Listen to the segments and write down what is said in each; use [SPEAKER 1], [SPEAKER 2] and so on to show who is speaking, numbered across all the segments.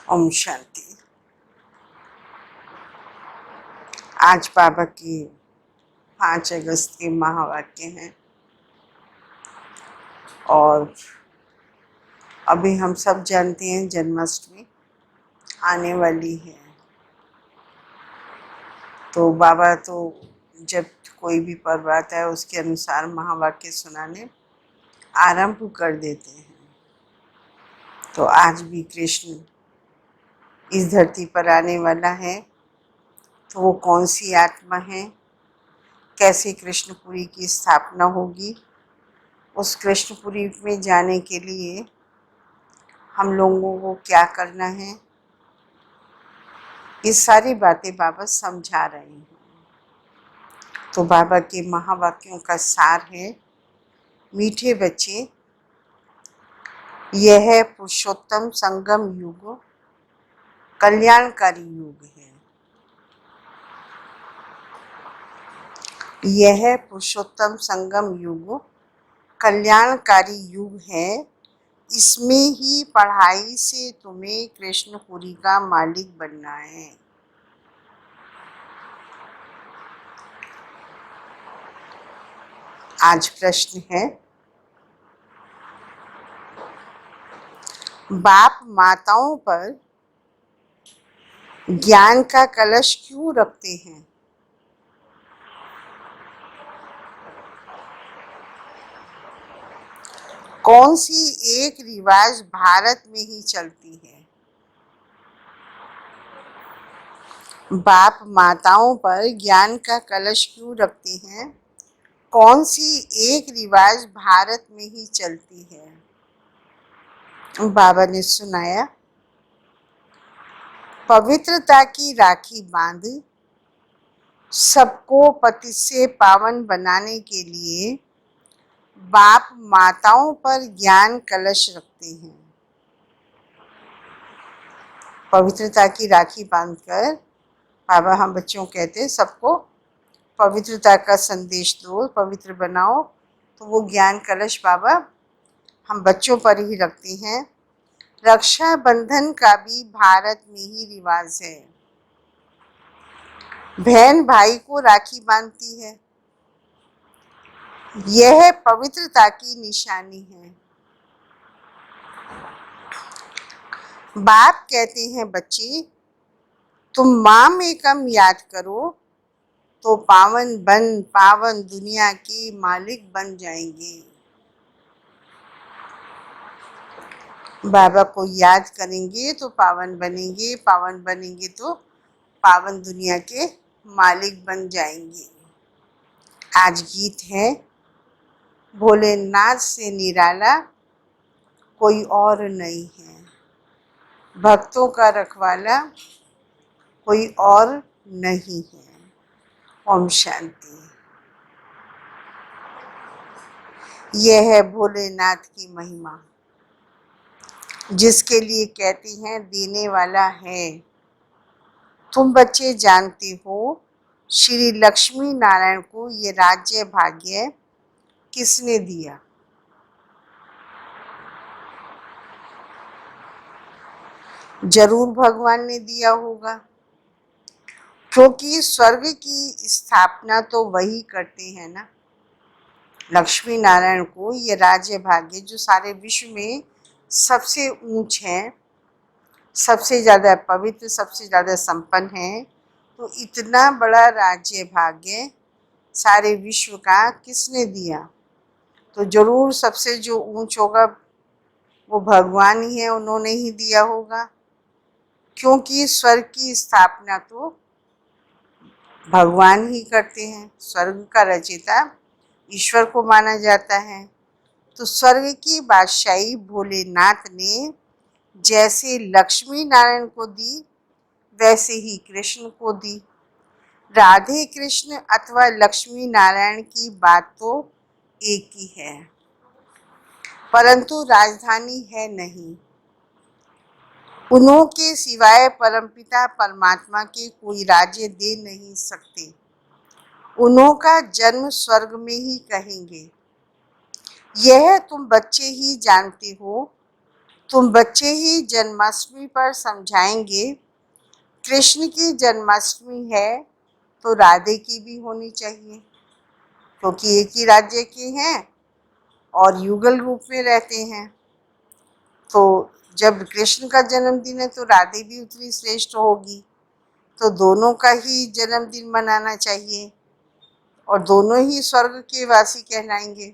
[SPEAKER 1] ओम शांति। आज बाबा की 5 अगस्त के महावाक्य हैं और अभी हम सब जानते हैं जन्माष्टमी आने वाली है। तो बाबा तो जब कोई भी पर्व आता है उसके अनुसार महावाक्य सुनाने आरंभ कर देते हैं। तो आज भी कृष्ण इस धरती पर आने वाला है, तो वो कौन सी आत्मा है, कैसे कृष्णपुरी की स्थापना होगी, उस कृष्णपुरी में जाने के लिए हम लोगों को क्या करना है, ये सारी बातें बाबा समझा रहे हैं। तो बाबा के महावाक्यों का सार है, मीठे बच्चे, यह है पुरुषोत्तम संगम युग, कल्याणकारी युग है। यह है पुरुषोत्तम संगम युग, कल्याणकारी युग है। इसमें ही पढ़ाई से तुम्हें कृष्णपुरी का मालिक बनना है। आज प्रश्न है, बाप माताओं पर ज्ञान का कलश क्यों रखते हैं? कौन सी एक रिवाज भारत में ही चलती है? बाप माताओं पर ज्ञान का कलश क्यों रखते हैं? कौन सी एक रिवाज भारत में ही चलती है? बाबा ने सुनाया, पवित्रता की राखी बांध सबको पति से पावन बनाने के लिए बाप माताओं पर ज्ञान कलश रखते हैं। पवित्रता की राखी बांधकर बाबा हम बच्चों कहते हैं सबको पवित्रता का संदेश दो, पवित्र बनाओ। तो वो ज्ञान कलश बाबा हम बच्चों पर ही रखते हैं। रक्षा बंधन का भी भारत में ही रिवाज है। बहन भाई को राखी बांधती है, यह पवित्रता की निशानी है। बाप कहते हैं, बच्चे तुम माँ में कम याद करो तो पावन दुनिया के मालिक बन जाएंगे। बाबा को याद करेंगे तो पावन बनेंगे तो पावन दुनिया के मालिक बन जाएंगे। आज गीत है, भोलेनाथ से निराला कोई और नहीं है, भक्तों का रखवाला कोई और नहीं है। ओम शांति। यह है भोलेनाथ की महिमा, जिसके लिए कहती हैं देने वाला है। तुम बच्चे जानते हो, श्री लक्ष्मी नारायण को ये राज्य भाग्य किसने दिया? जरूर भगवान ने दिया होगा, क्योंकि स्वर्ग की स्थापना तो वही करते हैं ना। लक्ष्मी नारायण को ये राज्य भाग्य जो सारे विश्व में सबसे ऊंच है, सबसे ज़्यादा पवित्र, सबसे ज़्यादा संपन्न है, तो इतना बड़ा राज्य भाग्य सारे विश्व का किसने दिया? तो जरूर सबसे जो ऊंच होगा वो भगवान ही है, उन्होंने ही दिया होगा। क्योंकि स्वर्ग की स्थापना तो भगवान ही करते हैं। स्वर्ग का रचयिता ईश्वर को माना जाता है। तो स्वर्ग की बादशाही भोलेनाथ ने जैसे लक्ष्मी नारायण को दी, वैसे ही कृष्ण को दी। राधे कृष्ण अथवा लक्ष्मी नारायण की बात तो एक ही है, परंतु राजधानी है नहीं। उन्हों के सिवाय परमपिता परमात्मा के कोई राज्य दे नहीं सकते। उन्हों का जन्म स्वर्ग में ही कहेंगे। यह तुम बच्चे ही जानते हो, तुम बच्चे ही जन्माष्टमी पर समझाएंगे कृष्ण की जन्माष्टमी है तो राधे की भी होनी चाहिए, क्योंकि एक ही राज्य के हैं और युगल रूप में रहते हैं। तो जब कृष्ण का जन्मदिन है तो राधे भी उतनी श्रेष्ठ होगी, तो दोनों का ही जन्मदिन मनाना चाहिए और दोनों ही स्वर्ग के वासी कहलाएंगे।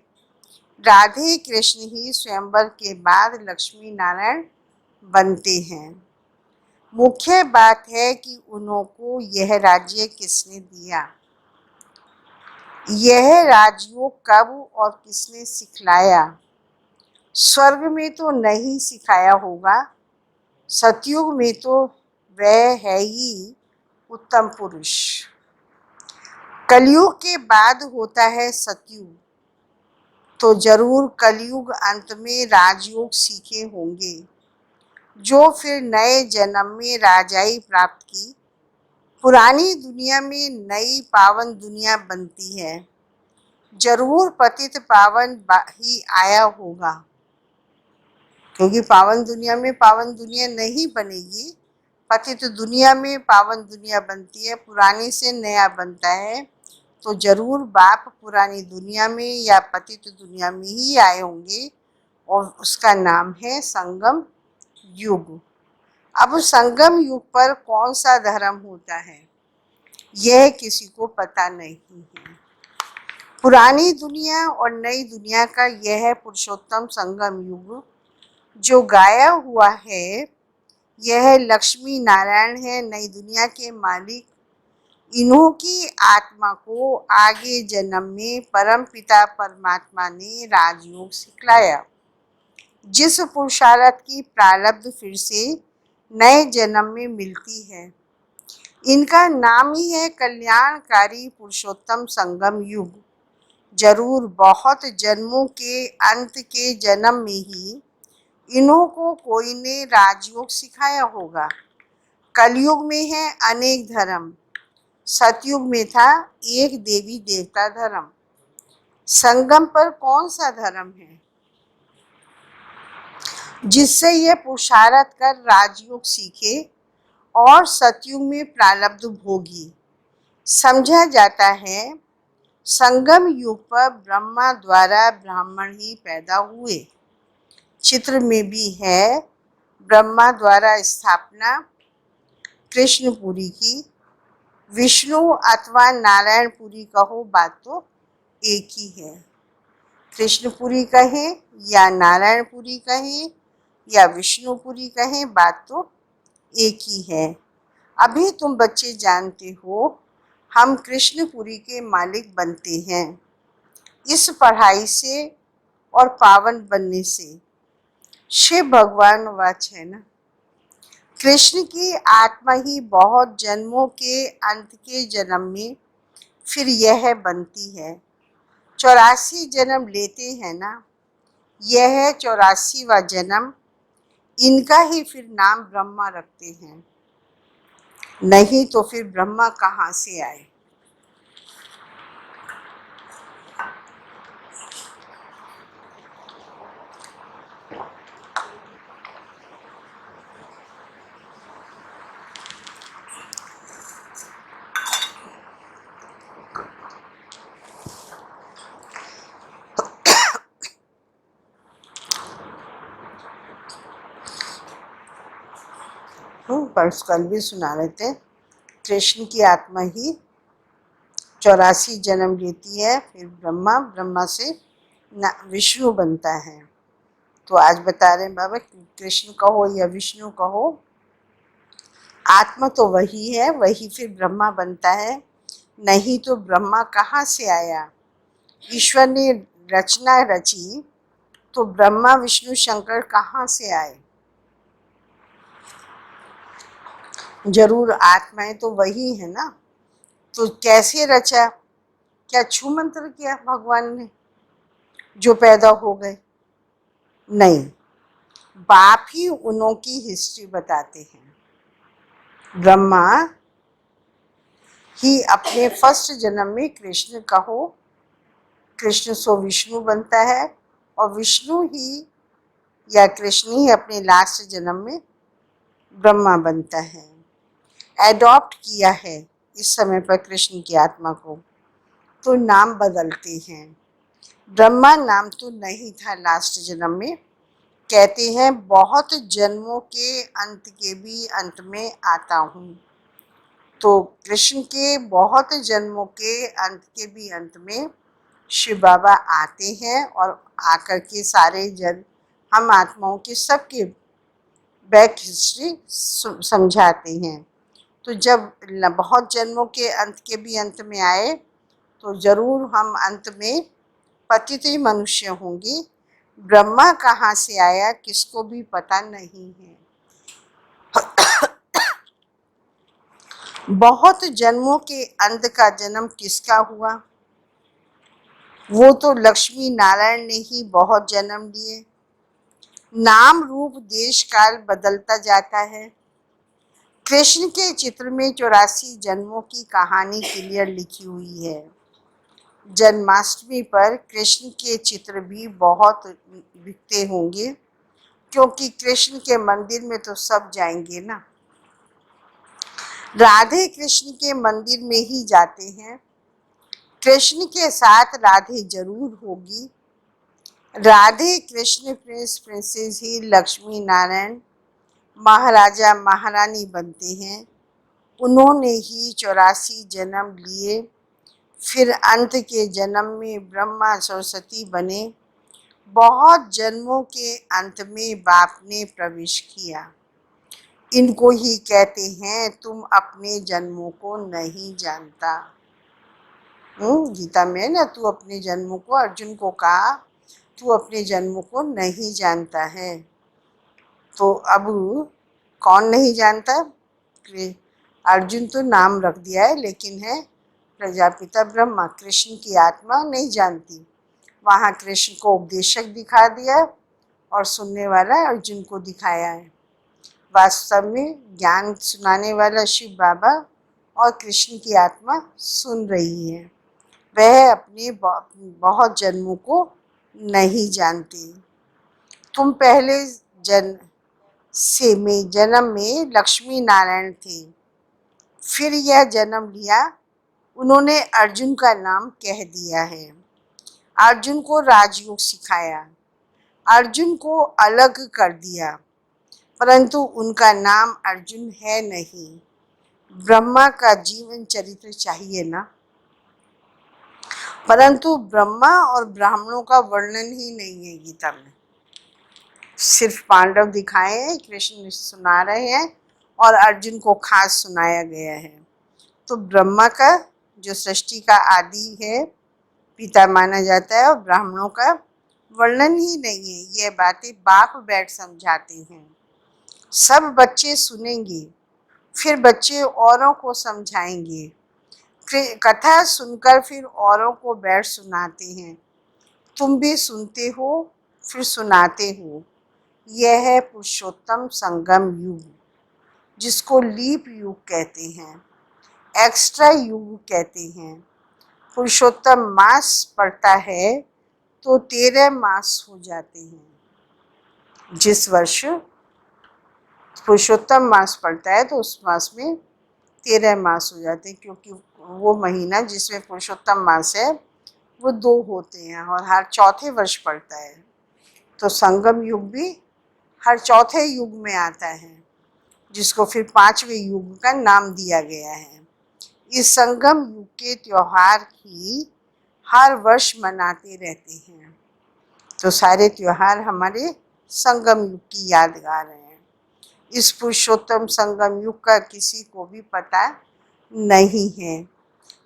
[SPEAKER 1] राधे कृष्ण ही स्वयंवर के बाद लक्ष्मी नारायण बनते हैं। मुख्य बात है कि उन्हों को यह राज्य किसने दिया, यह राजयोग कब और किसने सिखलाया। स्वर्ग में तो नहीं सिखाया होगा, सतयुग में तो वह है ही उत्तम पुरुष। कलयुग के बाद होता है सतयुग, तो जरूर कलयुग अंत में राजयोग सीखे होंगे, जो फिर नए जन्म में राजाई प्राप्त की पुरानी दुनिया में नई पावन दुनिया बनती है। जरूर पतित पावन ही आया होगा, क्योंकि पावन दुनिया में पावन दुनिया नहीं बनेगी, पतित दुनिया में पावन दुनिया बनती है, पुरानी से नया बनता है। तो जरूर बाप पुरानी दुनिया में या पतित दुनिया में ही आए होंगे और उसका नाम है संगम युग। अब संगम युग पर कौन सा धर्म होता है यह किसी को पता नहीं है। पुरानी दुनिया और नई दुनिया का यह पुरुषोत्तम संगम युग जो गाया हुआ है, यह लक्ष्मी नारायण है, नई दुनिया के मालिक। इन्हों की आत्मा को आगे जन्म में परम पिता परमात्मा ने राजयोग सिखलाया, जिस पुरुषार्थ की प्रारब्ध फिर से नए जन्म में मिलती है। इनका नाम ही है कल्याणकारी पुरुषोत्तम संगम युग। जरूर बहुत जन्मों के अंत के जन्म में ही इन्हों को कोई ने राजयोग सिखाया होगा। कलयुग में है अनेक धर्म, सतयुग में था एक देवी देवता धर्म। संगम पर कौन सा धर्म है जिससे ये पुरुषार्थ कर राजयोग सीखे और सतयुग में प्रारब्ध भोगी। समझा जाता है संगम युग पर ब्रह्मा द्वारा ब्राह्मण ही पैदा हुए। चित्र में भी है ब्रह्मा द्वारा स्थापना कृष्णपुरी की। विष्णु अथवा नारायणपुरी कहो बात तो एक ही है। कृष्णपुरी कहें या नारायणपुरी कहें या विष्णुपुरी कहें, बात तो एक ही है। अभी तुम बच्चे जानते हो हम कृष्णपुरी के मालिक बनते हैं इस पढ़ाई से और पावन बनने से। शिव भगवान वाच है ना, कृष्ण की आत्मा ही बहुत जन्मों के अंत के जन्म में फिर यह बनती है। 84 जन्म लेते हैं ना, यह है 84वां जन्म। इनका ही फिर नाम ब्रह्मा रखते हैं, नहीं तो फिर ब्रह्मा कहाँ से आए। पर कल भी सुना रहे थे, कृष्ण की आत्मा ही 84 जन्म लेती है, फिर ब्रह्मा, ब्रह्मा से विष्णु बनता है। तो आज बता रहे हैं बाबा कृष्ण कहो या विष्णु कहो, आत्मा तो वही है, वही फिर ब्रह्मा बनता है। नहीं तो ब्रह्मा कहाँ से आया। ईश्वर ने रचना रची तो ब्रह्मा विष्णु शंकर कहाँ से आए। जरूर आत्माएं तो वही है ना, तो कैसे रचा, क्या छू मंत्र किया भगवान ने जो पैदा हो गए। नहीं, बाप ही उन्हों की हिस्ट्री बताते हैं। ब्रह्मा ही अपने फर्स्ट जन्म में कृष्ण कहो, कृष्ण सो विष्णु बनता है और विष्णु ही या कृष्ण ही अपने लास्ट जन्म में ब्रह्मा बनता है। एडॉप्ट किया है इस समय पर कृष्ण की आत्मा को, तो नाम बदलते हैं। ब्रह्मा नाम तो नहीं था लास्ट जन्म में। कहते हैं बहुत जन्मों के अंत के भी अंत में आता हूँ। तो कृष्ण के बहुत जन्मों के अंत के भी अंत में शिव बाबा आते हैं और आकर के सारे जन हम आत्माओं के सबके बैक हिस्ट्री समझाते हैं। तो जब बहुत जन्मों के अंत के भी अंत में आए तो जरूर हम अंत में पतित ही मनुष्य होंगे। ब्रह्मा कहाँ से आया किसको भी पता नहीं है। बहुत जन्मों के अंत का जन्म किसका हुआ? वो तो लक्ष्मी नारायण ने ही बहुत जन्म लिए। नाम रूप देश काल बदलता जाता है। कृष्ण के चित्र में 84 जन्मों की कहानी क्लियर लिखी हुई है। जन्माष्टमी पर कृष्ण के चित्र भी बहुत बिकते होंगे, क्योंकि कृष्ण के मंदिर में तो सब जाएंगे ना। राधे कृष्ण के मंदिर में ही जाते हैं। कृष्ण के साथ राधे जरूर होगी। राधे कृष्ण प्रिंस प्रिंसेस ही लक्ष्मी नारायण महाराजा महारानी बनते हैं। उन्होंने ही 84 जन्म लिए। फिर अंत के जन्म में ब्रह्मा सरस्वती बने। बहुत जन्मों के अंत में बाप ने प्रवेश किया। इनको ही कहते हैं तुम अपने जन्मों को नहीं जानता। गीता में ना, तू अपने जन्मों को, अर्जुन को कहा तू अपने जन्मों को नहीं जानता है। तो अब कौन नहीं जानता? अर्जुन तो नाम रख दिया है, लेकिन है प्रजापिता ब्रह्मा, कृष्ण की आत्मा नहीं जानती। वहाँ कृष्ण को उपदेशक दिखा दिया और सुनने वाला अर्जुन को दिखाया है। वास्तव में ज्ञान सुनाने वाला शिव बाबा और कृष्ण की आत्मा सुन रही है। वह अपने बहुत जन्मों को नहीं जानते। तुम पहले जन्म में लक्ष्मी नारायण थे। फिर यह जन्म लिया, उन्होंने अर्जुन का नाम कह दिया है। अर्जुन को राजयोग सिखाया, अर्जुन को अलग कर दिया, परंतु उनका नाम अर्जुन है नहीं। ब्रह्मा का जीवन चरित्र चाहिए ना। परंतु ब्रह्मा और ब्राह्मणों का वर्णन ही नहीं है गीता में। सिर्फ पांडव दिखाए हैं, कृष्ण सुना रहे हैं और अर्जुन को खास सुनाया गया है। तो ब्रह्मा का जो सृष्टि का आदि है, पिता माना जाता है, और ब्राह्मणों का वर्णन ही नहीं है। ये बातें बाप बैठ समझाते हैं। सब बच्चे सुनेंगे, फिर बच्चे औरों को समझाएंगे। कथा सुनकर फिर औरों को बैठ सुनाते हैं। तुम भी सुनते हो फिर सुनाते हो। यह है पुरुषोत्तम संगम युग, जिसको लीप युग कहते हैं, एक्स्ट्रा युग कहते हैं। पुरुषोत्तम मास पड़ता है तो 13 मास हो जाते हैं। जिस वर्ष पुरुषोत्तम मास पड़ता है तो उस मास में 13 मास हो जाते हैं, क्योंकि वो महीना जिसमें पुरुषोत्तम मास है वो 2 होते हैं और हर चौथे वर्ष पड़ता है। तो संगम युग भी हर चौथे युग में आता है, जिसको फिर 5वें युग का नाम दिया गया है। इस संगम युग के त्योहार ही हर वर्ष मनाते रहते हैं। तो सारे त्योहार हमारे संगम युग की यादगार हैं। इस पुरुषोत्तम संगम युग का किसी को भी पता नहीं है।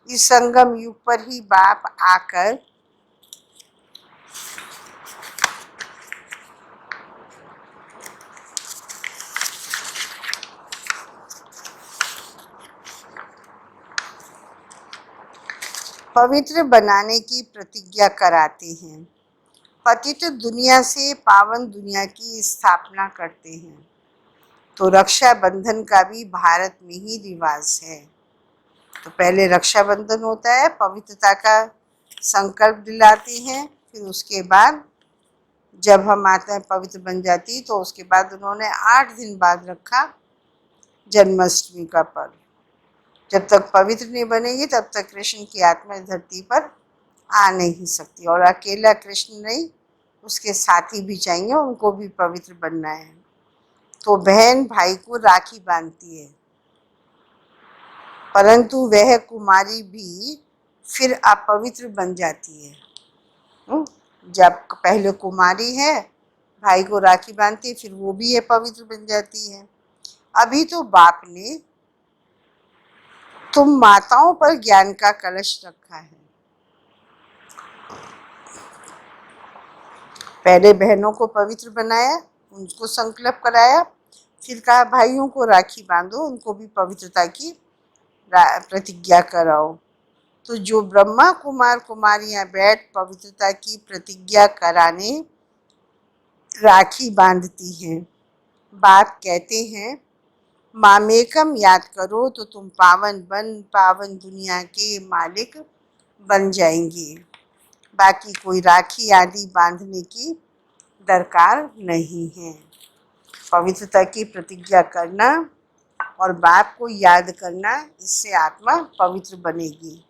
[SPEAKER 1] इस संगम युग पर ही बाप आकर पवित्र बनाने की प्रतिज्ञा कराते हैं। पतित दुनिया से पावन दुनिया की स्थापना करते हैं। तो रक्षाबंधन का भी भारत में ही रिवाज है। तो पहले रक्षाबंधन होता है, पवित्रता का संकल्प दिलाते हैं, फिर उसके बाद जब हम माताएं पवित्र बन जाती तो उसके बाद उन्होंने 8 दिन बाद रखा जन्माष्टमी का पर्व। जब तक पवित्र नहीं बनेगी तब तक कृष्ण की आत्मा इस धरती पर आ नहीं सकती, और अकेला कृष्ण नहीं, उसके साथी भी चाहिए, उनको भी पवित्र बनना है। तो बहन भाई को राखी बांधती है, परंतु वह कुमारी भी फिर अपवित्र बन जाती है। जब पहले कुमारी है, भाई को राखी बांधती है, फिर वो भी अपवित्र बन जाती है। अभी तो बाप ने तुम माताओं पर ज्ञान का कलश रखा है। पहले बहनों को पवित्र बनाया, उनको संकल्प कराया, फिर कहा भाइयों को राखी बांधो, उनको भी पवित्रता की प्रतिज्ञा कराओ। तो जो ब्रह्मा कुमार कुमारियां बैठ पवित्रता की प्रतिज्ञा कराने राखी बांधती हैं। बाप कहते हैं मामेकम याद करो तो तुम पावन दुनिया के मालिक बन जाएंगे। बाकी कोई राखी आदि बांधने की दरकार नहीं है। पवित्रता की प्रतिज्ञा करना और बाप को याद करना, इससे आत्मा पवित्र बनेगी।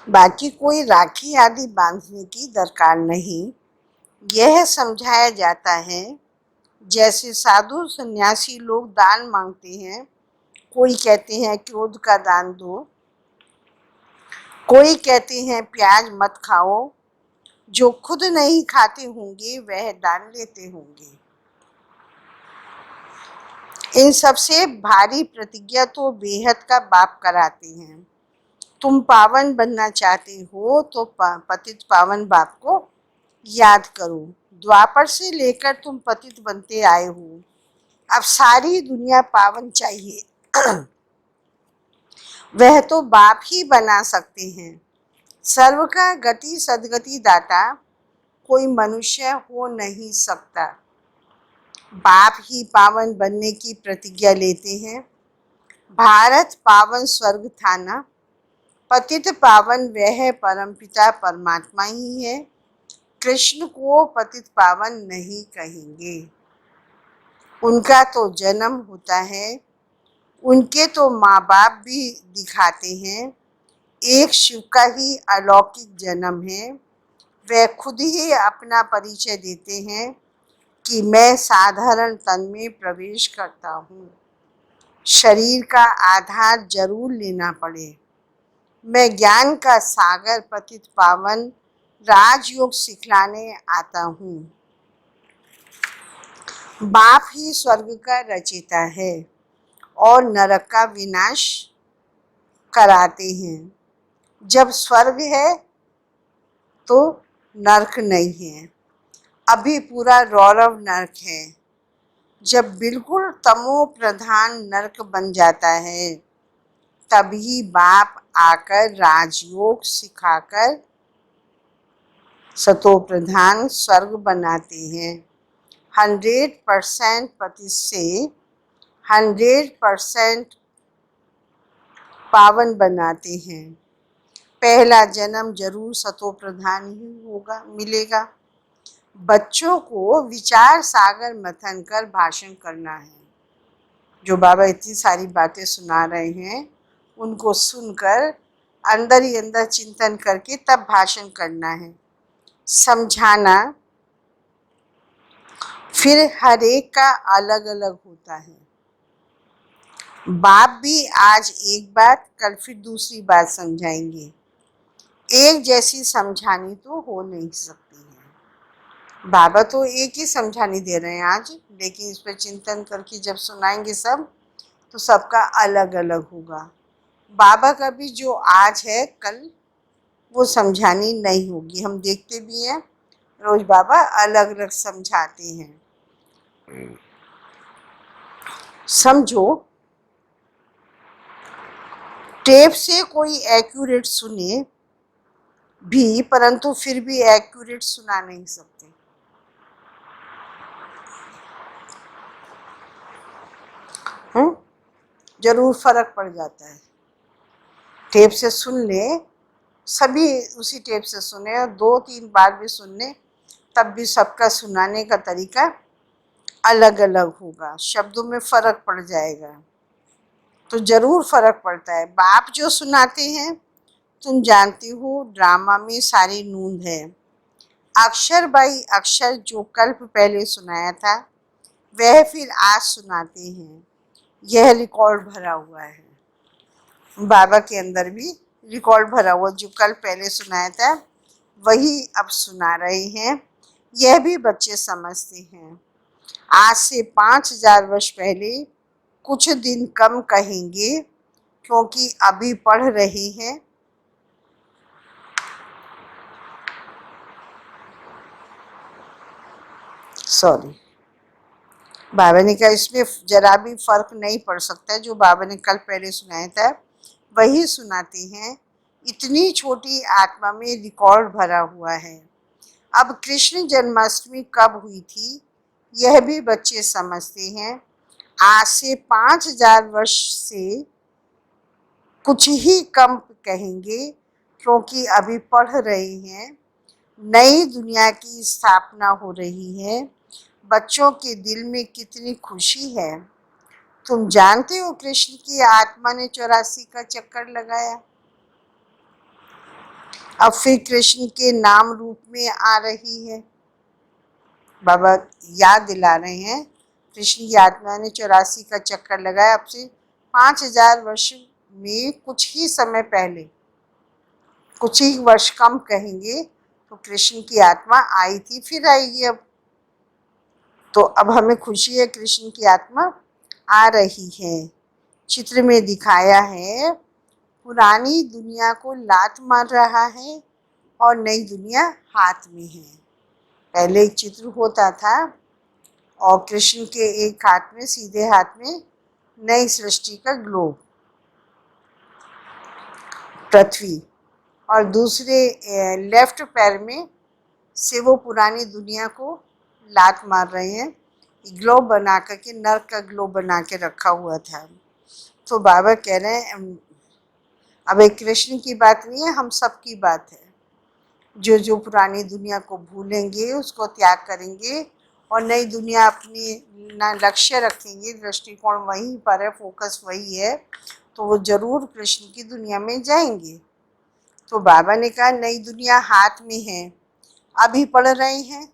[SPEAKER 1] बाकी कोई राखी आदि बांधने की दरकार नहीं। यह समझाया जाता है जैसे साधु सन्यासी लोग दान मांगते हैं। कोई कहते हैं क्रोध का दान दो, कोई कहते हैं प्याज मत खाओ। जो खुद नहीं खाते होंगे वह दान लेते होंगे। इन सबसे भारी प्रतिज्ञा तो बेहद का बाप कराते हैं। तुम पावन बनना चाहते हो तो पतित पावन बाप को याद करो। द्वापर से लेकर तुम पतित बनते आए हो, अब सारी दुनिया पावन चाहिए। वह तो बाप ही बना सकते हैं। सर्व का गति सदगति दाता कोई मनुष्य हो नहीं सकता। बाप ही पावन बनने की प्रतिज्ञा लेते हैं। भारत पावन स्वर्ग था ना, पतित पावन वह परमपिता परमात्मा ही है। कृष्ण को पतित पावन नहीं कहेंगे। उनका तो जन्म होता है, उनके तो माँ बाप भी दिखाते हैं। एक शिव का ही अलौकिक जन्म है। वह खुद ही अपना परिचय देते हैं कि मैं साधारण तन में प्रवेश करता हूँ। शरीर का आधार जरूर लेना पड़े। मैं ज्ञान का सागर पतित पावन राजयोग सिखलाने आता हूँ। बाप ही स्वर्ग का रचयिता है और नरक का विनाश कराते हैं। जब स्वर्ग है तो नरक नहीं है। अभी पूरा रौरव नरक है। जब बिल्कुल तमो प्रधान नरक बन जाता है, तभी बाप आकर राजयोग सिखाकर सतो प्रधान स्वर्ग बनाते हैं। 100% पति से 100% पावन बनाते हैं। पहला जन्म जरूर सतो प्रधान ही होगा, मिलेगा। बच्चों को विचार सागर मंथन कर भाषण करना है। जो बाबा इतनी सारी बातें सुना रहे हैं, उनको सुनकर अंदर ही अंदर चिंतन करके तब भाषण करना है, समझाना। फिर हर एक का अलग अलग होता है। बाप भी आज एक बात, कल फिर दूसरी बात समझाएंगे। एक जैसी समझानी तो हो नहीं सकती है। बाबा तो एक ही समझानी दे रहे हैं आज, लेकिन इस पर चिंतन करके जब सुनाएंगे सब, तो सबका अलग अलग होगा। बाबा का भी जो आज है, कल वो समझानी नहीं होगी। हम देखते भी हैं रोज बाबा अलग अलग समझाते हैं। समझो, टेप से कोई एक्यूरेट सुने भी, परंतु फिर भी एक्यूरेट सुना नहीं सकते। जरूर फर्क पड़ जाता है। टेप से सुन ले, सभी उसी टेप से सुने और 2-3 बार भी सुन ले, तब भी सबका सुनाने का तरीका अलग अलग होगा, शब्दों में फर्क पड़ जाएगा। तो जरूर फर्क पड़ता है। बाप जो सुनाते हैं, तुम जानती हो, ड्रामा में सारी नूंद है। अक्षर बाई अक्षर जो कल पहले सुनाया था, वह फिर आज सुनाते हैं। यह रिकॉर्ड भरा हुआ है। बाबा के अंदर भी रिकॉर्ड भरा हुआ, जो कल पहले सुनाया था वही अब सुना रहे हैं। यह भी बच्चे समझते हैं। आज से 5000 वर्ष पहले कुछ दिन कम कहेंगे, क्योंकि अभी पढ़ रहे हैं। सॉरी, बाबा ने कहा इसमें जरा भी फर्क नहीं पड़ सकता। जो बाबा ने कल पहले सुनाया था वही सुनाते हैं। इतनी छोटी आत्मा में रिकॉर्ड भरा हुआ है। अब कृष्ण जन्माष्टमी कब हुई थी, यह भी बच्चे समझते हैं। आज से 5000 वर्ष से कुछ ही कम कहेंगे, क्योंकि अभी पढ़ रहे हैं। नई दुनिया की स्थापना हो रही है। बच्चों के दिल में कितनी खुशी है। तुम जानते हो, कृष्ण की आत्मा ने 84 का चक्कर लगाया। अब फिर कृष्ण के नाम रूप में आ रही है। बाबा याद दिला रहे हैं, कृष्ण की आत्मा ने 84 का चक्कर लगाया। अब से 5000 वर्ष में कुछ ही समय पहले, कुछ ही वर्ष कम कहेंगे, तो कृष्ण की आत्मा आई थी, फिर आएगी अब। तो अब हमें खुशी है, कृष्ण की आत्मा आ रही है। चित्र में दिखाया है, पुरानी दुनिया को लात मार रहा है और नई दुनिया हाथ में है। पहले एक चित्र होता था और कृष्ण के एक हाथ में, सीधे हाथ में, नई सृष्टि का ग्लोब, पृथ्वी, और दूसरे लेफ्ट पैर में से वो पुरानी दुनिया को लात मार रहे हैं। ग्लोब बना करके, नर्क का ग्लोब बना के रखा हुआ था। तो बाबा कह रहे हैं, अब एक कृष्ण की बात नहीं है, हम सब की बात है। जो जो पुरानी दुनिया को भूलेंगे, उसको त्याग करेंगे और नई दुनिया अपनी ना लक्ष्य रखेंगे, दृष्टिकोण वहीं पर है, फोकस वही है, तो वो जरूर कृष्ण की दुनिया में जाएंगे। तो बाबा ने कहा नई दुनिया हाथ में है, अभी पढ़ रहे हैं,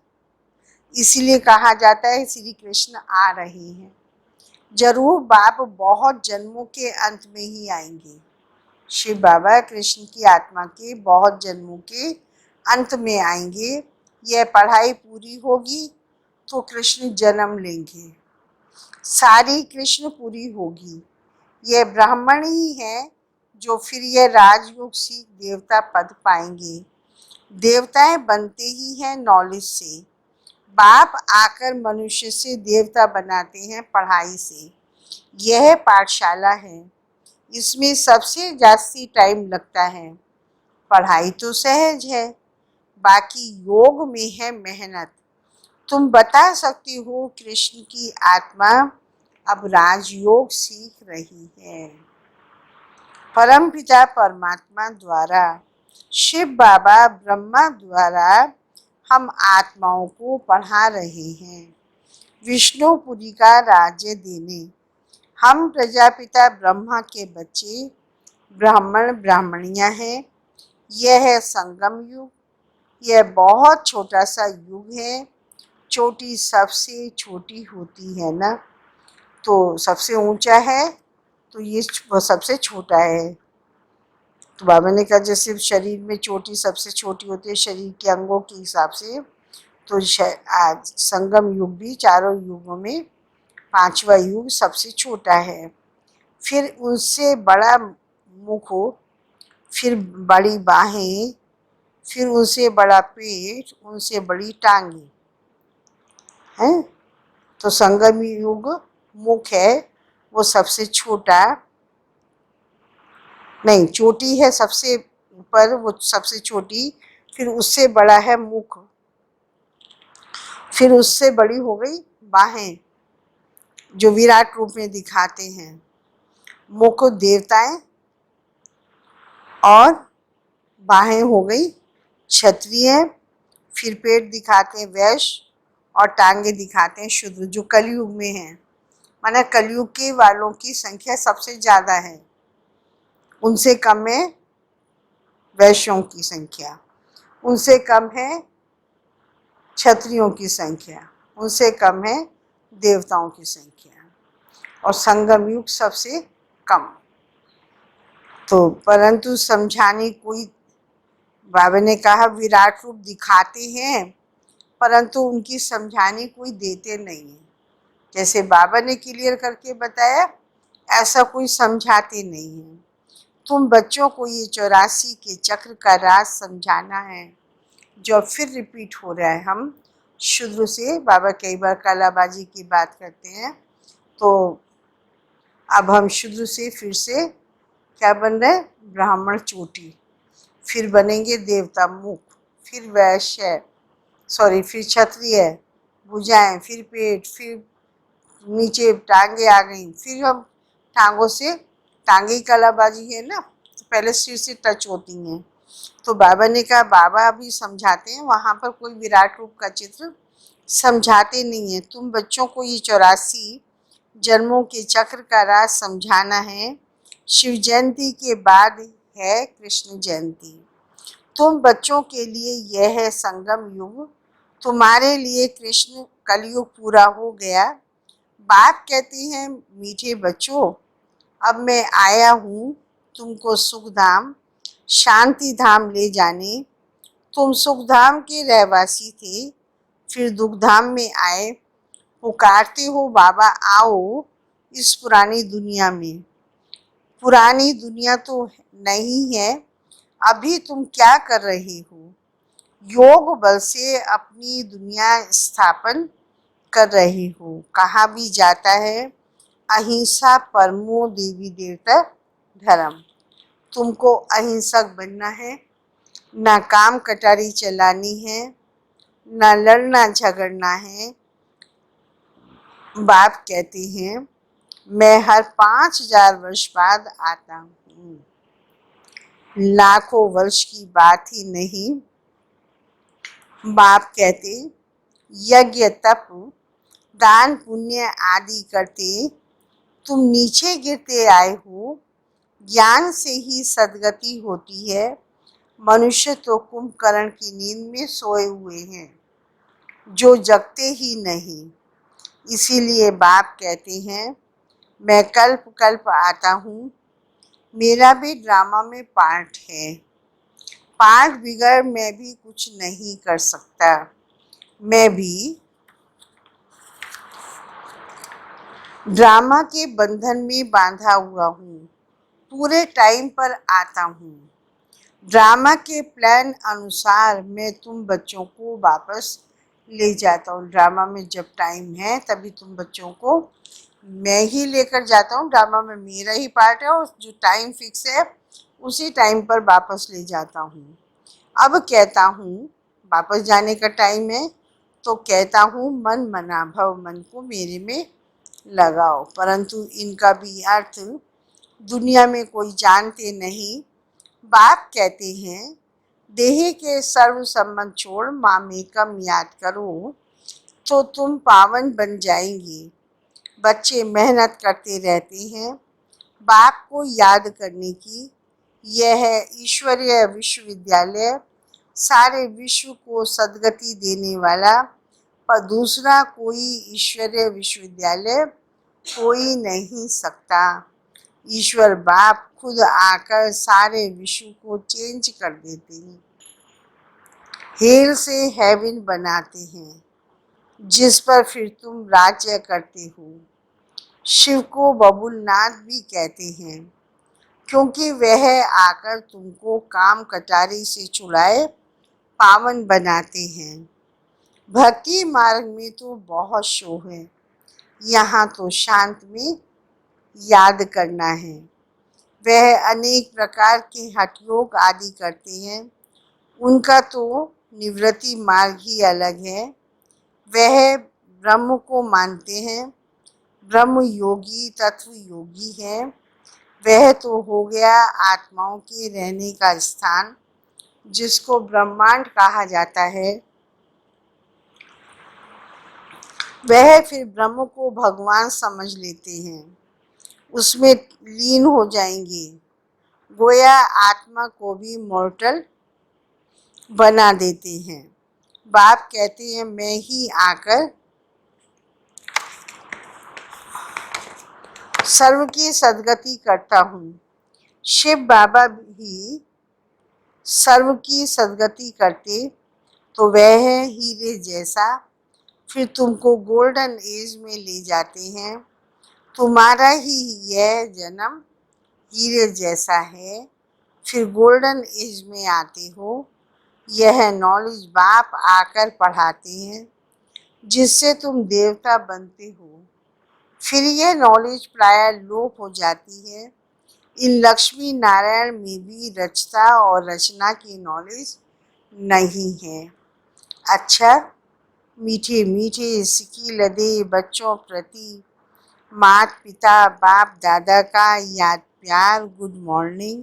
[SPEAKER 1] इसीलिए कहा जाता है श्री कृष्ण आ रहे हैं। जरूर बाप बहुत जन्मों के अंत में ही आएंगे। शिव बाबा कृष्ण की आत्मा के बहुत जन्मों के अंत में आएंगे। यह पढ़ाई पूरी होगी तो कृष्ण जन्म लेंगे। सारी कृष्ण पूरी होगी। यह ब्राह्मण ही है जो फिर यह राजयोग सीख देवता पद पाएंगे। देवताएं बनते ही हैं नॉलेज से। बाप आकर मनुष्य से देवता बनाते हैं पढ़ाई से। यह पाठशाला है, इसमें सबसे जास्ती टाइम लगता है। पढ़ाई तो सहज है, बाकी योग में है मेहनत। तुम बता सकती हो, कृष्ण की आत्मा अब राजयोग सीख रही है। परमपिता परमात्मा द्वारा, शिव बाबा ब्रह्मा द्वारा हम आत्माओं को पढ़ा रहे हैं विष्णुपुरी का राज्य देने। हम प्रजापिता ब्रह्मा के बच्चे ब्राह्मण ब्राह्मणियां हैं। यह है संगम युग। यह बहुत छोटा सा युग है। चोटी सबसे छोटी होती है ना, तो सबसे ऊंचा है, तो ये सबसे छोटा है। तो बाबा ने कहा जैसे शरीर में चोटी सबसे छोटी होती है शरीर के अंगों के हिसाब से, तो आज संगम युग भी चारों युगों में 5वां युग सबसे छोटा है। फिर उससे बड़ा मुख हो, फिर बड़ी बाहें, फिर उनसे बड़ा पेट, उनसे बड़ी टांगे हैं। तो संगम युग मुख है, वो सबसे छोटा, नहीं चोटी है सबसे ऊपर, वो सबसे छोटी, फिर उससे बड़ा है मुख, फिर उससे बड़ी हो गई बाहें जो विराट रूप में दिखाते हैं। मुख देवताएं और बाहें हो गई क्षत्रिय, फिर पेट दिखाते हैं वैश्य और टांगे दिखाते हैं शूद्र, जो कलयुग में है। माना कलयुग के वालों की संख्या सबसे ज्यादा है, उनसे कम है वैश्यों की संख्या, उनसे कम है क्षत्रियों की संख्या, उनसे कम है देवताओं की संख्या, और संगम युग सबसे कम। तो परंतु समझाने कोई, बाबा ने कहा विराट रूप दिखाते हैं परंतु उनकी समझाने कोई देते नहीं है। जैसे बाबा ने क्लियर करके बताया, ऐसा कोई समझाते नहीं है। तुम बच्चों को ये 84 के चक्र का राज समझाना है, जो फिर रिपीट हो रहा है। हम शुरू से बाबा कई बार कालाबाजी की बात करते हैं, तो अब हम शुरू से फिर से क्या बन रहे हैं, ब्राह्मण चोटी, फिर बनेंगे देवता मुख, फिर वैश्य, सॉरी फिर क्षत्रिय भुजाएं, फिर पेट, फिर नीचे टांगे आ गई, फिर हम टांगों से, टांगे कलाबाजी है ना, तो पहले सिर से टच होती हैं। तो बाबा ने कहा, बाबा अभी समझाते हैं, वहां पर कोई विराट रूप का चित्र समझाते नहीं है। तुम बच्चों को ये 84 जन्मों के चक्र का राज समझाना है। शिव जयंती के बाद है कृष्ण जयंती। तुम बच्चों के लिए यह है संगम युग, तुम्हारे लिए कृष्ण कलयुग पूरा हो गया। बाप कहते हैं, मीठे बच्चों, अब मैं आया हूँ तुमको सुखधाम शांति धाम ले जाने। तुम सुखधाम के रहवासी थे, फिर दुखधाम में आए, पुकारते हो बाबा आओ इस पुरानी दुनिया में। पुरानी दुनिया तो नहीं है, अभी तुम क्या कर रहे हो, योग बल से अपनी दुनिया स्थापन कर रहे हो। कहा भी जाता है अहिंसा परमो देवी देवता धर्म। तुमको अहिंसक बनना है, ना काम कटारी चलानी है, ना लड़ना झगड़ना है। बाप कहते हैं मैं हर 5000 वर्ष बाद आता हूँ, लाखों वर्ष की बात ही नहीं। बाप कहते यज्ञ तप दान पुण्य आदि करते तुम नीचे गिरते आए हो। ज्ञान से ही सदगति होती है। मनुष्य तो कुंभकर्ण की नींद में सोए हुए हैं, जो जगते ही नहीं। इसीलिए बाप कहते हैं मैं कल्प कल्प आता हूँ। मेरा भी ड्रामा में पार्ट है, पार्ट बिगड़ मैं भी कुछ नहीं कर सकता। मैं भी ड्रामा के बंधन में बांधा हुआ हूँ, पूरे टाइम पर आता हूँ। ड्रामा के प्लान अनुसार मैं तुम बच्चों को वापस ले जाता हूँ। ड्रामा में जब टाइम है तभी तुम बच्चों को मैं ही लेकर जाता हूँ। ड्रामा में मेरा ही पार्ट है और जो टाइम फिक्स है उसी टाइम पर वापस ले जाता हूँ। अब कहता हूँ वापस जाने का टाइम है, तो कहता हूँ मन मना भव, मन को मेरे में लगाओ। परंतु इनका भी अर्थ दुनिया में कोई जानते नहीं। बाप कहते हैं देह के सर्व संबंध छोड़ मामेकम याद करो तो तुम पावन बन जाएंगे। बच्चे मेहनत करते रहते हैं बाप को याद करने की। यह है ईश्वरीय विश्वविद्यालय, सारे विश्व को सदगति देने वाला, पर दूसरा कोई ईश्वरीय विश्वविद्यालय कोई नहीं सकता। ईश्वर बाप खुद आकर सारे विश्व को चेंज कर देते हैं, हेल से हेवन बनाते हैं, जिस पर फिर तुम राज्य करते हो। शिव को बबुलनाथ भी कहते हैं, क्योंकि वह आकर तुमको काम कटारी से छुड़ाए पावन बनाते हैं। भक्ति मार्ग में तो बहुत शो है, यहाँ तो शांत में याद करना है। वह अनेक प्रकार के हठ योग आदि करते हैं, उनका तो निवृत्ति मार्ग ही अलग है। वह ब्रह्म को मानते हैं, ब्रह्म योगी तत्व योगी है। वह तो हो गया आत्माओं के रहने का स्थान, जिसको ब्रह्मांड कहा जाता है। वह फिर ब्रह्म को भगवान समझ लेते हैं, उसमें लीन हो जाएंगे। गोया आत्मा को भी मॉर्टल बना देते हैं। बाप कहते हैं मैं ही आकर सर्व की सदगति करता हूँ। शिव बाबा भी सर्व की सदगति करते तो वह है हीरे जैसा, फिर तुमको गोल्डन एज में ले जाते हैं। तुम्हारा ही यह जन्म हीरे जैसा है, फिर गोल्डन एज में आते हो। यह नॉलेज बाप आकर पढ़ाते हैं, जिससे तुम देवता बनते हो। फिर यह नॉलेज प्राय लोप हो जाती है। इन लक्ष्मी नारायण में भी रचता और रचना की नॉलेज नहीं है। अच्छा, मीठे मीठे सिकी लदे बच्चों प्रति माता पिता बाप दादा का याद प्यार गुड मॉर्निंग।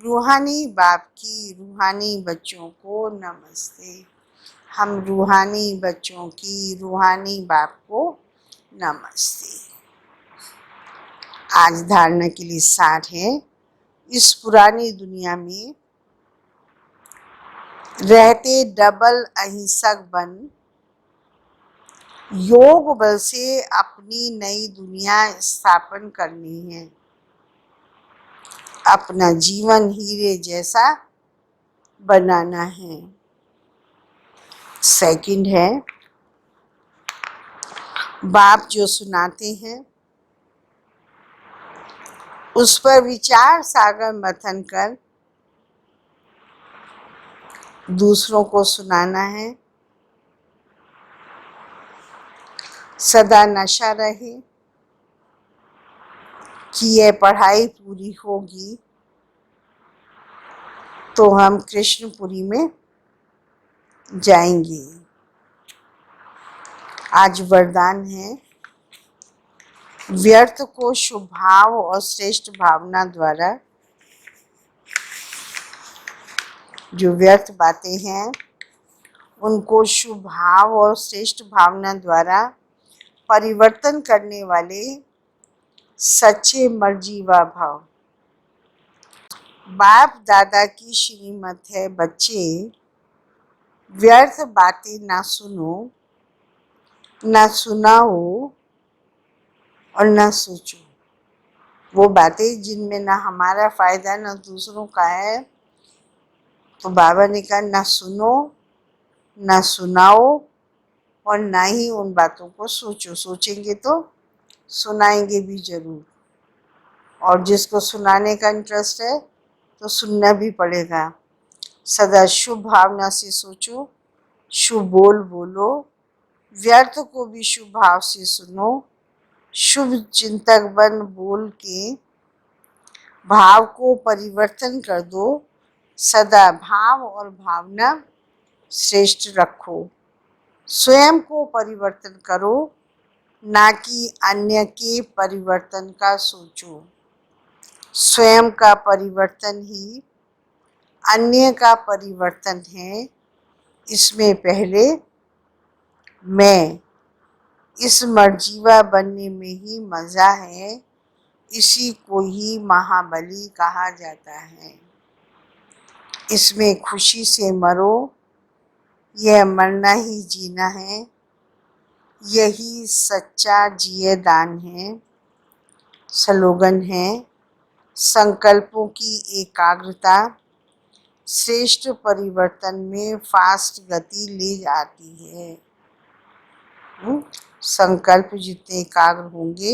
[SPEAKER 1] रूहानी बाप की रूहानी बच्चों को नमस्ते। हम रूहानी बच्चों की रूहानी बाप को नमस्ते। आज धारणा के लिए सार है, इस पुरानी दुनिया में रहते डबल अहिंसक बन योग बल से अपनी नई दुनिया स्थापन करनी है। अपना जीवन हीरे जैसा बनाना है। सेकंड है, बाप जो सुनाते हैं उस पर विचार सागर मंथन कर दूसरों को सुनाना है। सदा नशा रहे कि यह पढ़ाई पूरी होगी तो हम कृष्णपुरी में जाएंगे। आज वरदान है, व्यर्थ को शुभ भाव और श्रेष्ठ भावना द्वारा, जो व्यर्थ बातें हैं उनको शुभ भाव और श्रेष्ठ भावना द्वारा परिवर्तन करने वाले सच्चे मर्जीवा भाव। बाप दादा की श्रीमत है, बच्चे व्यर्थ बातें ना सुनो, ना सुनाओ और ना सोचो। वो बातें जिनमें ना हमारा फायदा ना दूसरों का है, तो बाबा ने कहा ना सुनो, ना सुनाओ और ना ही उन बातों को सोचो। सोचेंगे तो सुनाएंगे भी जरूर, और जिसको सुनाने का इंटरेस्ट है तो सुनना भी पड़ेगा। सदा शुभ भावना से सोचो, शुभ बोल बोलो, व्यर्थ को भी शुभ भाव से सुनो, शुभ चिंतक बन बोल के भाव को परिवर्तन कर दो। सदा भाव और भावना श्रेष्ठ रखो। स्वयं को परिवर्तन करो, ना कि अन्य के परिवर्तन का सोचो। स्वयं का परिवर्तन ही अन्य का परिवर्तन है। इसमें पहले मैं, इस मर्जीवा बनने में ही मजा है। इसी को ही महाबली कहा जाता है। इसमें खुशी से मरो, यह मरना ही जीना है। यही सच्चा जिए दान है। स्लोगन है, संकल्पों की एकाग्रता श्रेष्ठ परिवर्तन में फास्ट गति ले जाती है। संकल्प जितने एकाग्र होंगे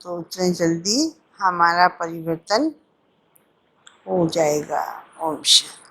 [SPEAKER 1] तो उतने जल्दी हमारा परिवर्तन हो जाएगा। ओम शांति।